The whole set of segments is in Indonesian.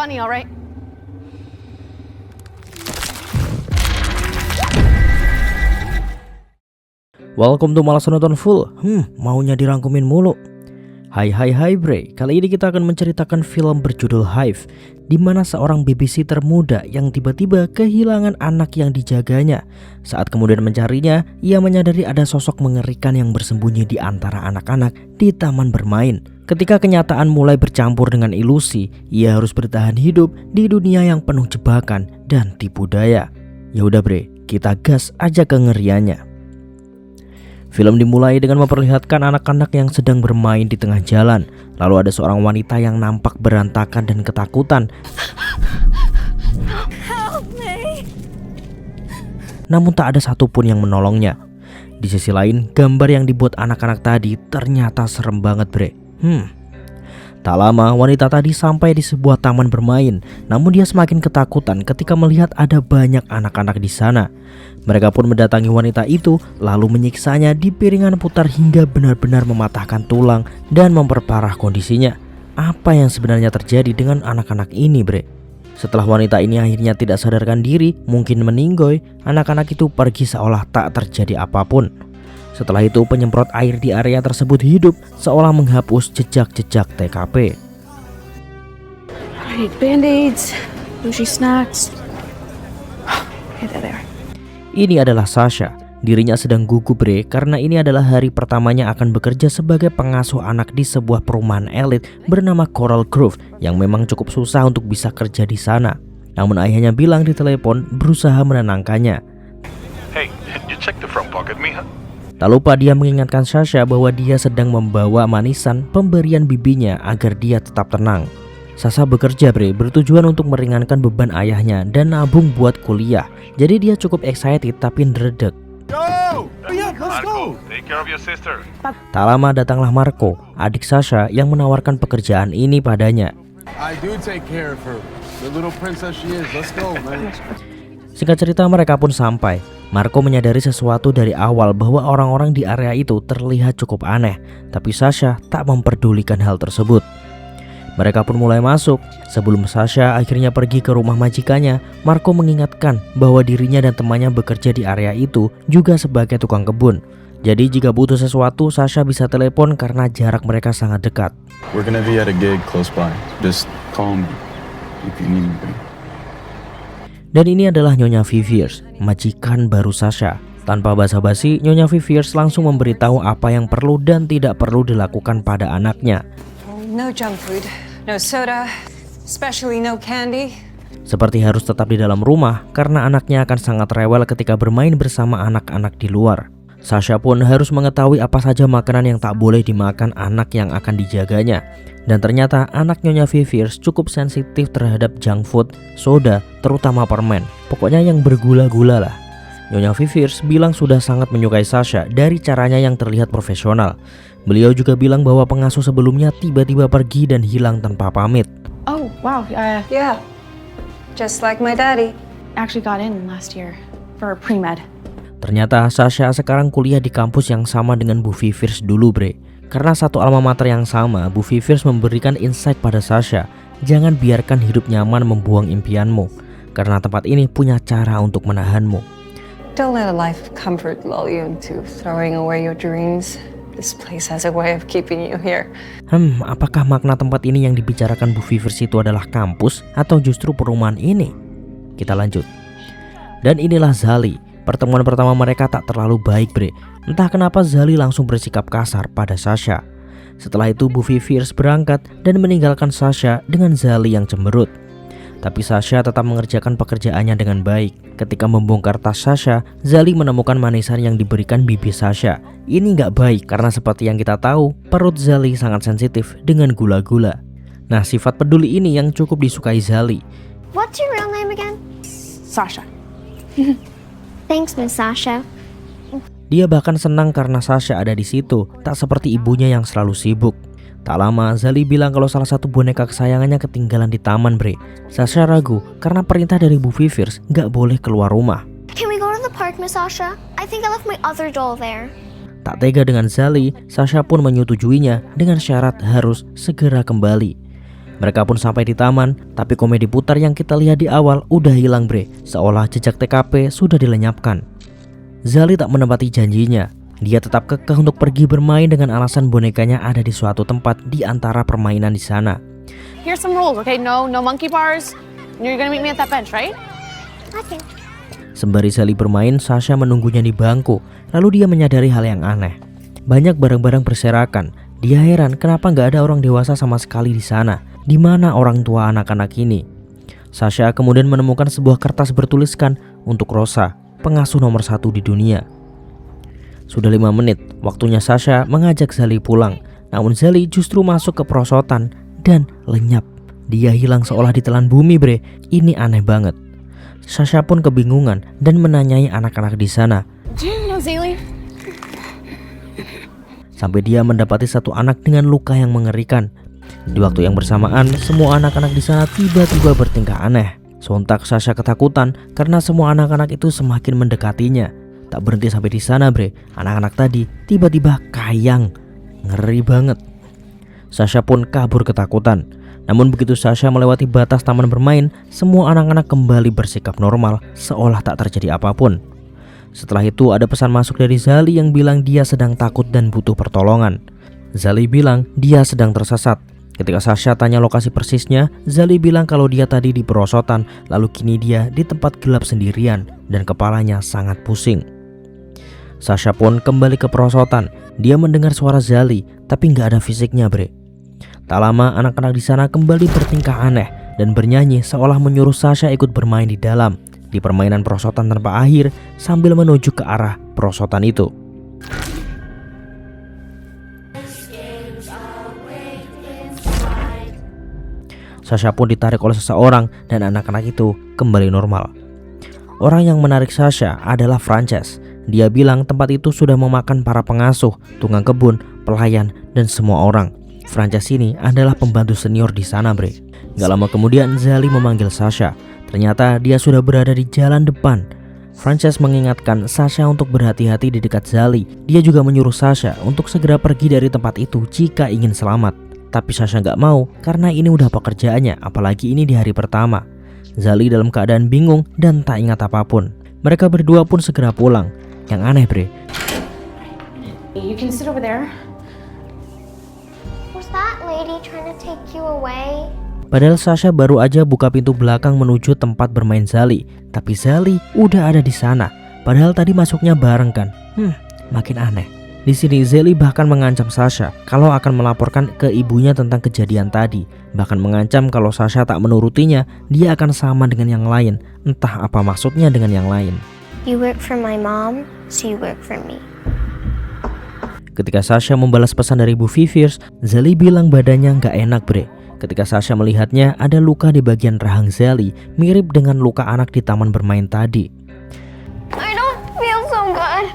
funny, alright? Welcome to Malas Nonton Full. Maunya dirangkumin mulu. Hai bre, kali ini kita akan menceritakan film berjudul Hive, di mana seorang babysitter muda yang tiba-tiba kehilangan anak yang dijaganya. Saat kemudian mencarinya, ia menyadari ada sosok mengerikan yang bersembunyi di antara anak-anak di taman bermain. Ketika kenyataan mulai bercampur dengan ilusi, ia harus bertahan hidup di dunia yang penuh jebakan dan tipu daya. Yaudah bre, kita gas aja kengeriannya. Film dimulai dengan memperlihatkan anak-anak yang sedang bermain di tengah jalan. Lalu ada seorang wanita yang nampak berantakan dan ketakutan. Help me. Namun tak ada satupun yang menolongnya. Di sisi lain, gambar yang dibuat anak-anak tadi ternyata serem banget bre. Tak lama wanita tadi sampai di sebuah taman bermain. Namun dia semakin ketakutan ketika melihat ada banyak anak-anak di sana. Mereka pun mendatangi wanita itu lalu menyiksanya di piringan putar hingga benar-benar mematahkan tulang dan memperparah kondisinya. Apa yang sebenarnya terjadi dengan anak-anak ini bre? Setelah wanita ini akhirnya tidak sadarkan diri, mungkin meninggoy, anak-anak itu pergi seolah tak terjadi apapun. Setelah itu penyemprot air di area tersebut hidup seolah menghapus jejak-jejak TKP. I need band-aids, bougie snacks. Okay, there. Ini adalah Sasha. Dirinya sedang gugup bre karena ini adalah hari pertamanya akan bekerja sebagai pengasuh anak di sebuah perumahan elit bernama Coral Grove yang memang cukup susah untuk bisa kerja di sana. Namun ayahnya bilang di telepon berusaha menenangkannya. Hey, you check the front pocket, Mija? Tak lupa dia mengingatkan Sasha bahwa dia sedang membawa manisan pemberian bibinya agar dia tetap tenang. Sasha bekerja bre, bertujuan untuk meringankan beban ayahnya dan nabung buat kuliah. Jadi dia cukup excited tapi ngeredek. Marco, take care of your sister. Tak lama datanglah Marco, adik Sasha yang menawarkan pekerjaan ini padanya. I do take care of her. The little princess she is. Let's go, man. Singkat cerita mereka pun sampai. Marco menyadari sesuatu dari awal bahwa orang-orang di area itu terlihat cukup aneh, tapi Sasha tak memperdulikan hal tersebut. Mereka pun mulai masuk. Sebelum Sasha akhirnya pergi ke rumah majikannya, Marco mengingatkan bahwa dirinya dan temannya bekerja di area itu juga sebagai tukang kebun. Jadi jika butuh sesuatu, Sasha bisa telepon karena jarak mereka sangat dekat. We're gonna be at a gig close by. Just call me if you need anything. Dan ini adalah Nyonya Viviers, majikan baru Sasha. Tanpa basa-basi, Nyonya Viviers langsung memberitahu apa yang perlu dan tidak perlu dilakukan pada anaknya. No junk food, no soda, especially no candy. Seperti harus tetap di dalam rumah karena anaknya akan sangat rewel ketika bermain bersama anak-anak di luar. Sasha pun harus mengetahui apa saja makanan yang tak boleh dimakan anak yang akan dijaganya. Dan ternyata anak Nyonya Viviers cukup sensitif terhadap junk food, soda, terutama permen. Pokoknya yang bergula-gula lah. Nyonya Viviers bilang sudah sangat menyukai Sasha dari caranya yang terlihat profesional. Beliau juga bilang bahwa pengasuh sebelumnya tiba-tiba pergi dan hilang tanpa pamit. Oh, wow. Yeah, just like my daddy. Actually got in last year for pre-med. Ternyata Sasha sekarang kuliah di kampus yang sama dengan Bu Viviers dulu bre. Karena satu alma mater yang sama, Bu Viviers memberikan insight pada Sasha. Jangan biarkan hidup nyaman membuang impianmu, karena tempat ini punya cara untuk menahanmu. Don't let a life of comfort lull you into throwing away your dreams. This place has a way of keeping you here. Apakah makna tempat ini yang dibicarakan Bu Viviers itu adalah kampus atau justru perumahan ini? Kita lanjut. Dan inilah Zali. Pertemuan pertama mereka tak terlalu baik bre. Entah kenapa Zali langsung bersikap kasar pada Sasha. Setelah itu Bu Viviers berangkat dan meninggalkan Sasha dengan Zali yang cemberut. Tapi Sasha tetap mengerjakan pekerjaannya dengan baik. Ketika membongkar tas Sasha, Zali menemukan manisan yang diberikan bibi Sasha. Ini nggak baik karena seperti yang kita tahu, perut Zali sangat sensitif dengan gula-gula. Nah, sifat peduli ini yang cukup disukai Zali. What's your real name again? Sasha. Thanks, Miss Sasha. Dia bahkan senang karena Sasha ada di situ, tak seperti ibunya yang selalu sibuk. Tak lama, Zali bilang kalau salah satu boneka kesayangannya ketinggalan di taman bre. Sasha ragu karena perintah dari Bu Viviers nggak boleh keluar rumah. Can we go to the park, Miss Sasha? I think I left my other doll there. Tak tega dengan Zali, Sasha pun menyetujuinya dengan syarat harus segera kembali. Mereka pun sampai di taman, tapi komedi putar yang kita lihat di awal udah hilang bre, seolah jejak TKP sudah dilenyapkan. Zali tak menepati janjinya. Dia tetap kekeh untuk pergi bermain dengan alasan bonekanya ada di suatu tempat di antara permainan di sana. Here's some rules, okay? No monkey bars. You're gonna meet me at that bench, right? Okay. Sembari Zali bermain, Sasha menunggunya di bangku. Lalu dia menyadari hal yang aneh. Banyak barang-barang berserakan. Dia heran kenapa nggak ada orang dewasa sama sekali di sana. Di mana orang tua anak-anak ini? Sasha kemudian menemukan sebuah kertas bertuliskan untuk Rosa, pengasuh nomor 1 di dunia. Sudah 5 menit, waktunya Sasha mengajak Zali pulang. Namun Zali justru masuk ke perosotan dan lenyap. Dia hilang seolah ditelan bumi bre. Ini aneh banget. Sasha pun kebingungan dan menanyai anak-anak di sana. Do you know Zali? Sampai dia mendapati satu anak dengan luka yang mengerikan. Di waktu yang bersamaan, semua anak-anak di sana tiba-tiba bertingkah aneh. Sontak Sasha ketakutan karena semua anak-anak itu semakin mendekatinya. Tak berhenti sampai di sana bre, anak-anak tadi tiba-tiba kayang. Ngeri banget. Sasha pun kabur ketakutan. Namun begitu Sasha melewati batas taman bermain, semua anak-anak kembali bersikap normal, seolah tak terjadi apapun. Setelah itu ada pesan masuk dari Zali yang bilang dia sedang takut dan butuh pertolongan. Zali bilang dia sedang tersesat. Ketika Sasha tanya lokasi persisnya, Zali bilang kalau dia tadi di perosotan, lalu kini dia di tempat gelap sendirian dan kepalanya sangat pusing. Sasha pun kembali ke perosotan. Dia mendengar suara Zali, tapi nggak ada fisiknya bre. Tak lama anak-anak di sana kembali bertingkah aneh dan bernyanyi seolah menyuruh Sasha ikut bermain di dalam, di permainan perosotan tanpa akhir sambil menuju ke arah perosotan itu. Sasha pun ditarik oleh seseorang dan anak-anak itu kembali normal. Orang yang menarik Sasha adalah Frances. Dia bilang tempat itu sudah memakan para pengasuh, tukang kebun, pelayan, dan semua orang. Frances ini adalah pembantu senior di sana bre. Gak lama kemudian Zali memanggil Sasha. Ternyata dia sudah berada di jalan depan. Frances mengingatkan Sasha untuk berhati-hati di dekat Zali. Dia juga menyuruh Sasha untuk segera pergi dari tempat itu jika ingin selamat. Tapi Sasha gak mau karena ini udah pekerjaannya, apalagi ini di hari pertama. Zali dalam keadaan bingung dan tak ingat apapun. Mereka berdua pun segera pulang. Yang aneh bre, You can sit over there. Was that lady trying to take you away? padahal Sasha baru aja buka pintu belakang menuju tempat bermain Zali. Tapi Zali udah ada di sana. Padahal tadi masuknya bareng kan. Makin aneh. Di sini Zali bahkan mengancam Sasha kalau akan melaporkan ke ibunya tentang kejadian tadi. Bahkan mengancam kalau Sasha tak menurutinya, dia akan sama dengan yang lain. Entah apa maksudnya dengan yang lain. You work for my mom, so you work for me. Ketika Sasha membalas pesan dari Bu Viviers, Zali bilang badannya gak enak bre. Ketika Sasha melihatnya, ada luka di bagian rahang Zali, mirip dengan luka anak di taman bermain tadi. I don't feel so good.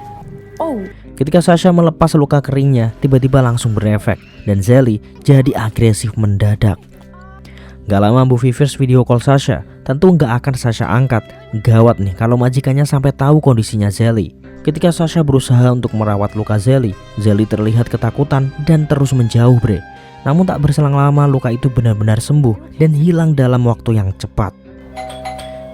Oh, Ketika Sasha melepas luka keringnya, tiba-tiba langsung berefek dan Zali jadi agresif mendadak. Gak lama Bu Viviers video call Sasha. Tentu gak akan Sasha angkat. Gawat nih kalau majikannya sampai tahu kondisinya Zali. Ketika Sasha berusaha untuk merawat luka Zali, Zali terlihat ketakutan dan terus menjauh bre. Namun tak berselang lama luka itu benar-benar sembuh dan hilang dalam waktu yang cepat.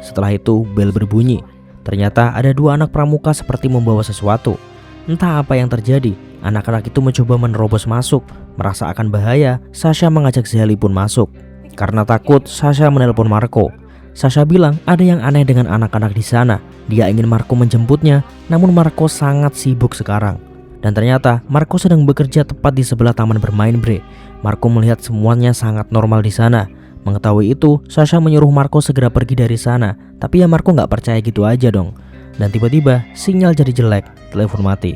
Setelah itu bel berbunyi. Ternyata ada 2 anak pramuka seperti membawa sesuatu. Entah apa yang terjadi, anak-anak itu mencoba menerobos masuk. Merasa akan bahaya, Sasha mengajak Zali pun masuk. Karena takut, Sasha menelpon Marco. Sasha bilang ada yang aneh dengan anak-anak di sana. Dia ingin Marco menjemputnya, namun Marco sangat sibuk sekarang. Dan ternyata Marco sedang bekerja tepat di sebelah taman bermain bre. Marco melihat semuanya sangat normal di sana. Mengetahui itu, Sasha menyuruh Marco segera pergi dari sana. Tapi ya Marco gak percaya gitu aja dong. Dan tiba-tiba sinyal jadi jelek, telepon mati.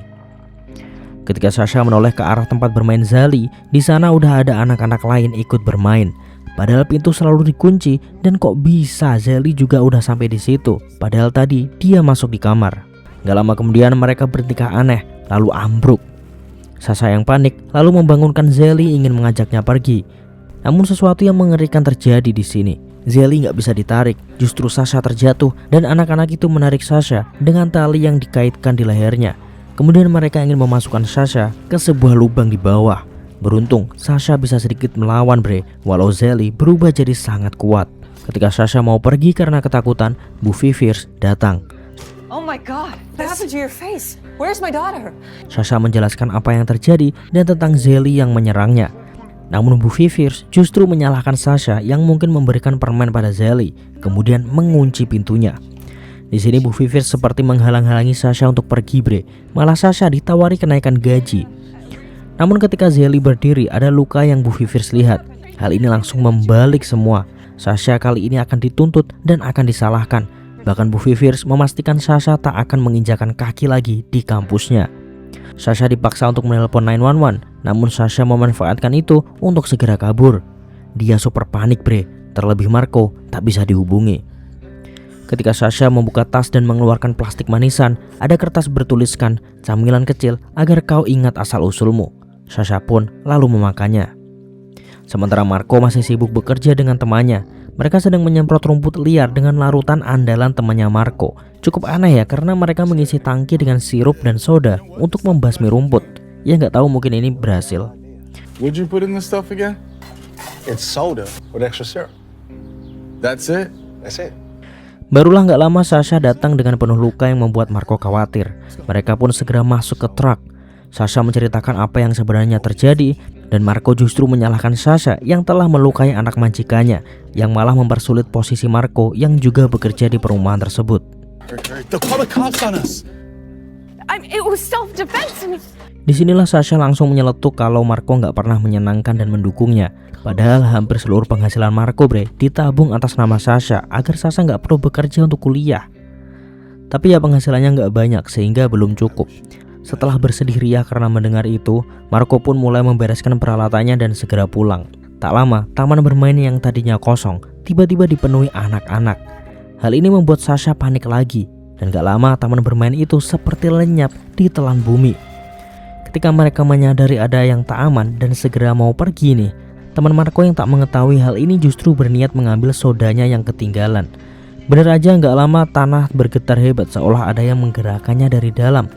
Ketika Sasha menoleh ke arah tempat bermain Zali, di sana udah ada anak-anak lain ikut bermain. Padahal pintu selalu dikunci dan kok bisa Zali juga udah sampai di situ. Padahal tadi dia masuk di kamar. Gak lama kemudian mereka bertingkah aneh, lalu ambruk. Sasha yang panik lalu membangunkan Zali ingin mengajaknya pergi. Namun sesuatu yang mengerikan terjadi di sini. Zali nggak bisa ditarik, justru Sasha terjatuh dan anak-anak itu menarik Sasha dengan tali yang dikaitkan di lehernya. Kemudian mereka ingin memasukkan Sasha ke sebuah lubang di bawah. Beruntung Sasha bisa sedikit melawan bre, walau Zelly berubah jadi sangat kuat. Ketika Sasha mau pergi karena ketakutan, Bu Viviers datang. Oh my God, what happened to your face? Where's my daughter? Sasha menjelaskan apa yang terjadi dan tentang Zelly yang menyerangnya. Namun Bu Viviers justru menyalahkan Sasha yang mungkin memberikan permen pada Zelly, kemudian mengunci pintunya. Di sini Bu Viviers seperti menghalang-halangi Sasha untuk pergi bre, malah Sasha ditawari kenaikan gaji. Namun ketika Zelly berdiri ada luka yang Bu Viviers lihat. Hal ini langsung membalik semua. Sasha kali ini akan dituntut dan akan disalahkan. Bahkan Bu Viviers memastikan Sasha tak akan menginjakan kaki lagi di kampusnya. Sasha dipaksa untuk menelpon 911, namun Sasha memanfaatkan itu untuk segera kabur. Dia super panik bre, terlebih Marco tak bisa dihubungi. Ketika Sasha membuka tas dan mengeluarkan plastik manisan, ada kertas bertuliskan camilan kecil agar kau ingat asal-usulmu. Sasha pun lalu memakannya. Sementara Marco masih sibuk bekerja dengan temannya. Mereka sedang menyemprot rumput liar dengan larutan andalan temannya Marco. Cukup aneh ya, karena mereka mengisi tangki dengan sirup dan soda untuk membasmi rumput. Ya nggak tahu, mungkin ini berhasil. What'd you put in this stuff again? It's soda with extra syrup. That's it? That's it. Barulah nggak lama Sasha datang dengan penuh luka yang membuat Marco khawatir. Mereka pun segera masuk ke truk. Sasha menceritakan apa yang sebenarnya terjadi dan Marco justru menyalahkan Sasha yang telah melukai anak majikannya, yang malah mempersulit posisi Marco yang juga bekerja di perumahan tersebut. They'll call the cops on us. It was self-defense. Disinilah Sasha langsung menyeletuk kalau Marco nggak pernah menyenangkan dan mendukungnya. Padahal hampir seluruh penghasilan Marco bre ditabung atas nama Sasha agar Sasha nggak perlu bekerja untuk kuliah. Tapi ya penghasilannya nggak banyak sehingga belum cukup. Setelah bersedih riang karena mendengar itu, Marco pun mulai membereskan peralatannya dan segera pulang. Tak lama, taman bermain yang tadinya kosong tiba-tiba dipenuhi anak-anak. Hal ini membuat Sasha panik lagi, dan gak lama taman bermain itu seperti lenyap di telan bumi. Ketika mereka menyadari ada yang tak aman dan segera mau pergi nih, teman Marco yang tak mengetahui hal ini justru berniat mengambil sodanya yang ketinggalan. Bener aja gak lama tanah bergetar hebat seolah ada yang menggerakkannya dari dalam.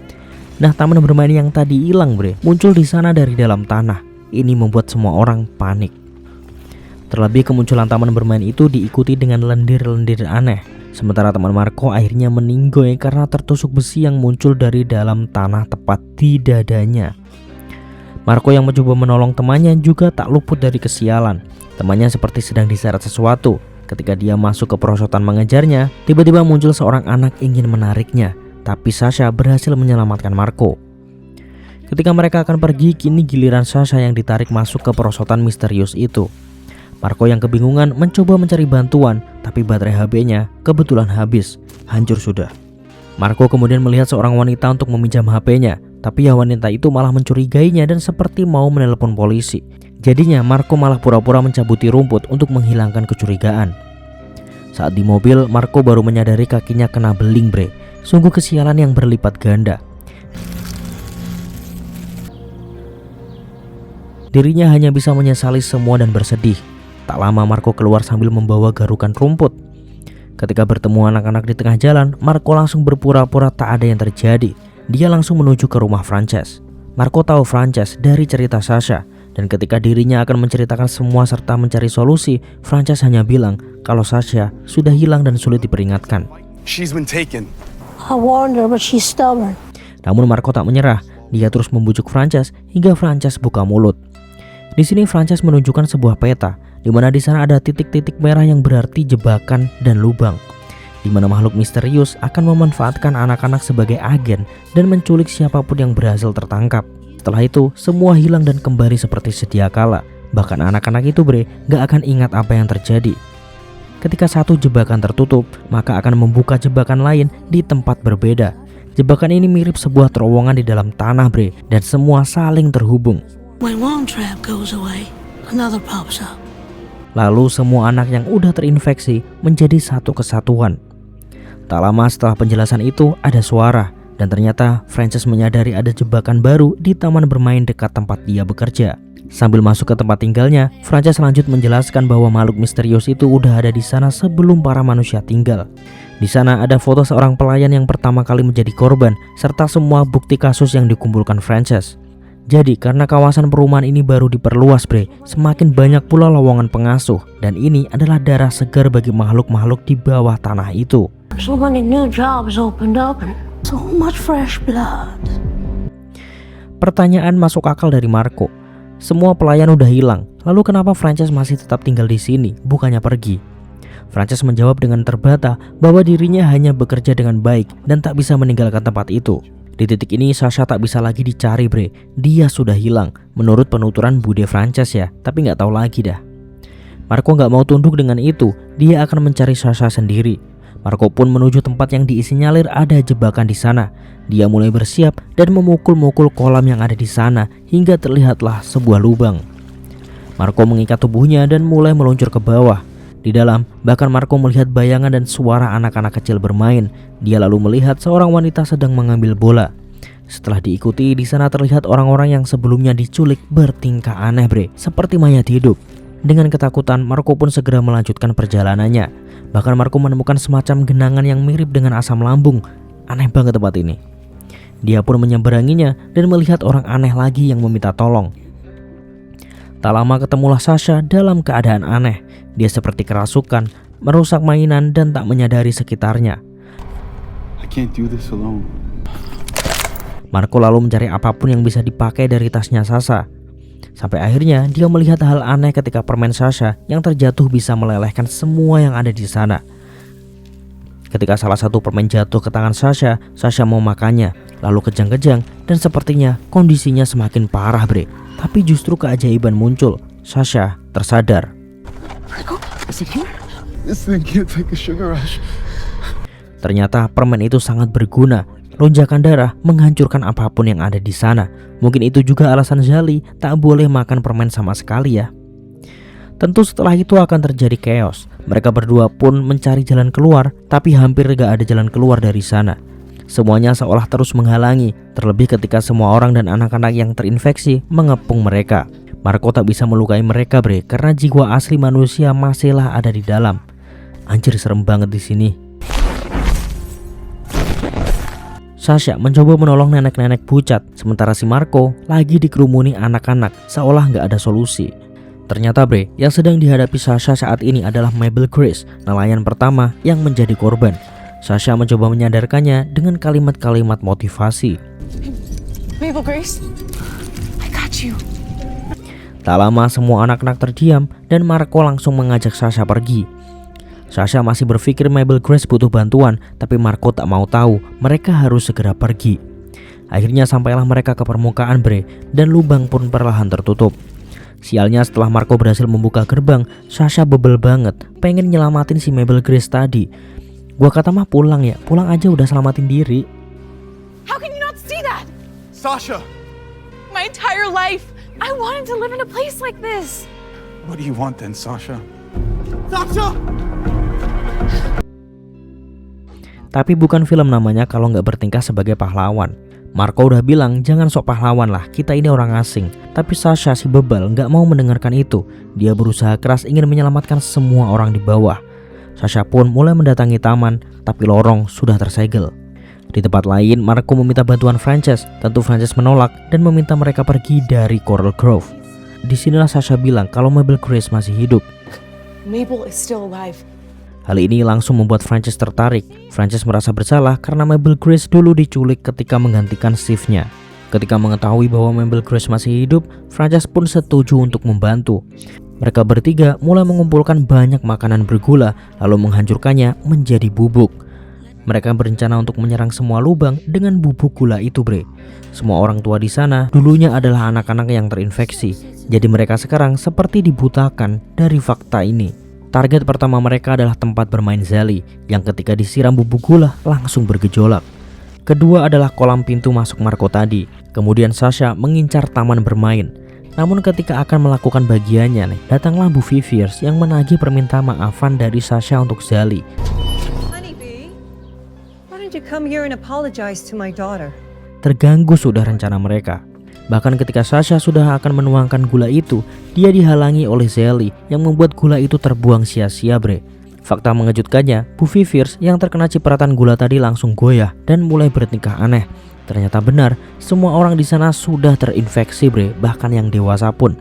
Nah, taman bermain yang tadi hilang bre muncul di sana dari dalam tanah. Ini membuat semua orang panik. Terlebih kemunculan taman bermain itu diikuti dengan lendir-lendir aneh. Sementara teman Marco akhirnya meninggoy karena tertusuk besi yang muncul dari dalam tanah tepat di dadanya. Marco yang mencoba menolong temannya juga tak luput dari kesialan. Temannya seperti sedang diseret sesuatu. Ketika dia masuk ke perosotan mengejarnya, tiba-tiba muncul seorang anak ingin menariknya. Tapi Sasha berhasil menyelamatkan Marco. Ketika mereka akan pergi, kini giliran Sasha yang ditarik masuk ke perosotan misterius itu. Marco yang kebingungan mencoba mencari bantuan, tapi baterai HP-nya kebetulan habis, hancur sudah. Marco kemudian melihat seorang wanita untuk meminjam HP-nya, tapi ya wanita itu malah mencurigainya dan seperti mau menelpon polisi. Jadinya Marco malah pura-pura mencabuti rumput untuk menghilangkan kecurigaan. Saat di mobil, Marco baru menyadari kakinya kena beling bre. Sungguh kesialan yang berlipat ganda. Dirinya hanya bisa menyesali semua dan bersedih. Tak lama Marco keluar sambil membawa garukan rumput. Ketika bertemu anak-anak di tengah jalan, Marco langsung berpura-pura tak ada yang terjadi. Dia langsung menuju ke rumah Frances. Marco tahu Frances dari cerita Sasha, dan ketika dirinya akan menceritakan semua serta mencari solusi, Frances hanya bilang kalau Sasha sudah hilang dan sulit diperingatkan. She's been taken. I warned her, but she's stubborn. Namun Marco tak menyerah. Dia terus membujuk Frances hingga Frances buka mulut. Di sini Frances menunjukkan sebuah peta, di mana di sana ada titik-titik merah yang berarti jebakan dan lubang, di mana makhluk misterius akan memanfaatkan anak-anak sebagai agen dan menculik siapapun yang berhasil tertangkap. Setelah itu, semua hilang dan kembali seperti sedia kala. Bahkan anak-anak itu gak akan ingat apa yang terjadi. Ketika satu jebakan tertutup, maka akan membuka jebakan lain di tempat berbeda. Jebakan ini mirip sebuah terowongan di dalam tanah dan semua saling terhubung. When one trap goes away, another pops up. Lalu semua anak yang udah terinfeksi menjadi satu kesatuan. Tak lama setelah penjelasan itu ada suara, dan ternyata Frances menyadari ada jebakan baru di taman bermain dekat tempat dia bekerja. Sambil masuk ke tempat tinggalnya, Frances lanjut menjelaskan bahwa makhluk misterius itu udah ada di sana sebelum para manusia tinggal. Di sana ada foto seorang pelayan yang pertama kali menjadi korban, serta semua bukti kasus yang dikumpulkan Frances. Jadi karena kawasan perumahan ini baru diperluas bre, semakin banyak pula lowongan pengasuh. Dan ini adalah darah segar bagi makhluk-makhluk di bawah tanah itu. So many new jobs opened up and so much fresh blood. Pertanyaan masuk akal dari Marco. Semua pelayan udah hilang, lalu kenapa Frances masih tetap tinggal di sini, bukannya pergi? Frances menjawab dengan terbata bahwa dirinya hanya bekerja dengan baik dan tak bisa meninggalkan tempat itu. Di titik ini Sasha tak bisa lagi dicari bre, dia sudah hilang, menurut penuturan Bude Frances ya, tapi nggak tahu lagi dah. Marco nggak mau tunduk dengan itu, dia akan mencari Sasha sendiri. Marco pun menuju tempat yang diisi nyalir ada jebakan di sana. Dia mulai bersiap dan memukul-mukul kolam yang ada di sana hingga terlihatlah sebuah lubang. Marco mengikat tubuhnya dan mulai meluncur ke bawah. Di dalam, bahkan Marco melihat bayangan dan suara anak-anak kecil bermain. Dia lalu melihat seorang wanita sedang mengambil bola. Setelah diikuti, di sana terlihat orang-orang yang sebelumnya diculik bertingkah aneh bre, seperti mayat hidup. Dengan ketakutan, Marco pun segera melanjutkan perjalanannya. Bahkan Marco menemukan semacam genangan yang mirip dengan asam lambung. Aneh banget tempat ini. Dia pun menyeberanginya dan melihat orang aneh lagi yang meminta tolong. Tak lama ketemulah Sasha dalam keadaan aneh. Dia seperti kerasukan, merusak mainan dan tak menyadari sekitarnya. I can't do this alone. Marco lalu mencari apapun yang bisa dipakai dari tasnya Sasha. Sampai akhirnya dia melihat hal aneh ketika permen Sasha yang terjatuh bisa melelehkan semua yang ada di sana. Ketika salah satu permen jatuh ke tangan Sasha, Sasha mau makannya, lalu kejang-kejang dan sepertinya kondisinya semakin parah bre. Tapi justru keajaiban muncul, Sasha tersadar. This thing can't take a sugar rush. Ternyata permen itu sangat berguna. Lonjakan darah menghancurkan apapun yang ada di sana. Mungkin itu juga alasan Zali tak boleh makan permen sama sekali ya. Tentu setelah itu akan terjadi chaos. Mereka berdua pun mencari jalan keluar, tapi hampir gak ada jalan keluar dari sana. Semuanya seolah terus menghalangi, terlebih ketika semua orang dan anak-anak yang terinfeksi mengepung mereka. Marco tak bisa melukai mereka bre, karena jiwa asli manusia masihlah ada di dalam. Anjir, serem banget di sini. Sasha mencoba menolong nenek-nenek pucat, sementara si Marco lagi dikerumuni anak-anak, seolah gak ada solusi. Ternyata bre, yang sedang dihadapi Sasha saat ini adalah Mabel Grace, nelayan pertama yang menjadi korban. Sasha mencoba menyadarkannya dengan kalimat-kalimat motivasi. Mabel Grace, I got you. Tak lama semua anak-anak terdiam dan Marco langsung mengajak Sasha pergi. Sasha masih berpikir Mabel Grace butuh bantuan, tapi Marco tak mau tahu, mereka harus segera pergi. Akhirnya sampailah mereka ke permukaan bre, dan lubang pun perlahan tertutup. Sialnya setelah Marco berhasil membuka gerbang, Sasha bebel banget, pengen nyelamatin si Mabel Grace tadi. Gua kata mah pulang ya, pulang aja udah selamatin diri. How can you not see that? Sasha! My entire life, I wanted to live in a place like this. What do you want then, Sasha? Sasha! Tapi bukan film namanya kalau nggak bertingkah sebagai pahlawan. Marco udah bilang jangan sok pahlawan lah, kita ini orang asing. Tapi Sasha si bebal nggak mau mendengarkan itu. Dia berusaha keras ingin menyelamatkan semua orang di bawah. Sasha pun mulai mendatangi taman, tapi lorong sudah tersegel. Di tempat lain, Marco meminta bantuan Frances. Tentu Frances menolak dan meminta mereka pergi dari Coral Grove. Disinilah Sasha bilang kalau Mabel Grace masih hidup. Mabel is still alive. Hal ini langsung membuat Frances tertarik. Frances merasa bersalah karena Mabel Grace dulu diculik ketika menggantikan shift-nya. Ketika mengetahui bahwa Mabel Grace masih hidup, Frances pun setuju untuk membantu. Mereka bertiga mulai mengumpulkan banyak makanan bergula, lalu menghancurkannya menjadi bubuk. Mereka berencana untuk menyerang semua lubang dengan bubuk gula itu bre. Semua orang tua di sana dulunya adalah anak-anak yang terinfeksi. Jadi mereka sekarang seperti dibutakan dari fakta ini. Target pertama mereka adalah tempat bermain Zali, yang ketika disiram bubuk gula langsung bergejolak. Kedua adalah kolam pintu masuk Marco tadi. Kemudian Sasha mengincar taman bermain. Namun ketika akan melakukan bagiannya datanglah Bu Viviers yang menagih permintaan maafan dari Sasha untuk Zali. Honeybee, why don't you come here and apologize to my daughter? Terganggu sudah rencana mereka. Bahkan ketika Sasha sudah akan menuangkan gula itu, dia dihalangi oleh Zali yang membuat gula itu terbuang sia-sia bre. Fakta mengejutkannya, Bu Viviers yang terkena cipratan gula tadi langsung goyah dan mulai bertingkah aneh. Ternyata benar, semua orang di sana sudah terinfeksi bre, bahkan yang dewasa pun.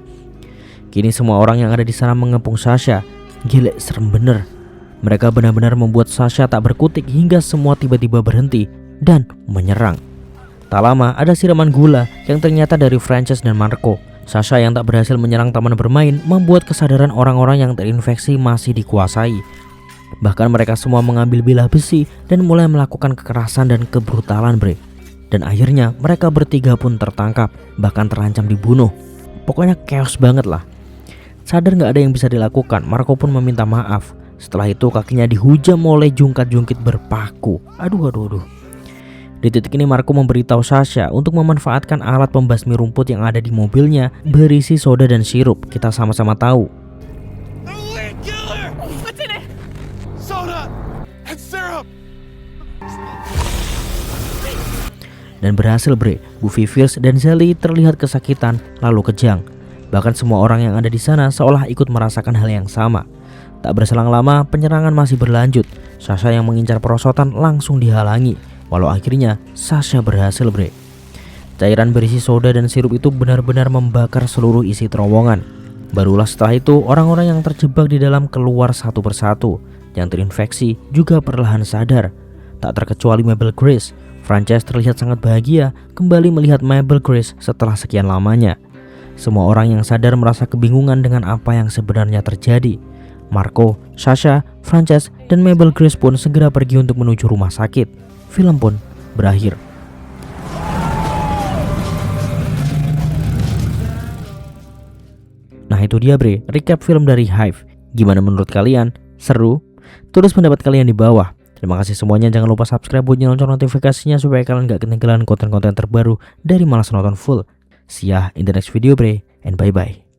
Kini semua orang yang ada di sana mengepung Sasha. Gile, serem bener. Mereka benar-benar membuat Sasha tak berkutik hingga semua tiba-tiba berhenti dan menyerang. Tak lama ada siraman gula yang ternyata dari Frances dan Marco. Sasha yang tak berhasil menyerang taman bermain membuat kesadaran orang-orang yang terinfeksi masih dikuasai. Bahkan mereka semua mengambil bilah besi dan mulai melakukan kekerasan dan kebrutalan bre. Dan akhirnya mereka bertiga pun tertangkap, bahkan terancam dibunuh. Pokoknya chaos banget lah. Sadar gak ada yang bisa dilakukan, Marco pun meminta maaf. Setelah itu kakinya dihujam oleh jungkat-jungkit berpaku. Aduh. Di titik ini Marco memberitahu Sasha untuk memanfaatkan alat pembasmi rumput yang ada di mobilnya berisi soda dan sirup. Kita sama-sama tahu. The lead killer! What's in it? Soda and syrup! Dan berhasil bre, Bu Viviers dan Sally terlihat kesakitan lalu kejang. Bahkan semua orang yang ada di sana seolah ikut merasakan hal yang sama. Tak berselang lama penyerangan masih berlanjut. Sasha yang mengincar perosotan langsung dihalangi. Walau akhirnya Sasha berhasil bre. Cairan berisi soda dan sirup itu benar-benar membakar seluruh isi terowongan. Barulah setelah itu orang-orang yang terjebak di dalam keluar satu persatu. Yang terinfeksi juga perlahan sadar. Tak terkecuali Mabel Grace. Frances terlihat sangat bahagia kembali melihat Mabel Grace setelah sekian lamanya. Semua orang yang sadar merasa kebingungan dengan apa yang sebenarnya terjadi. Marco, Sasha, Frances, dan Mabel Grace pun segera pergi untuk menuju rumah sakit. Film pun berakhir. Nah itu dia bre, recap film dari Hive. Gimana menurut kalian? Seru? Tulis pendapat kalian di bawah. Terima kasih semuanya, jangan lupa subscribe buat nyalakan notifikasinya supaya kalian gak ketinggalan konten-konten terbaru dari Malas Nonton Full. See ya in the next video bre, and bye bye.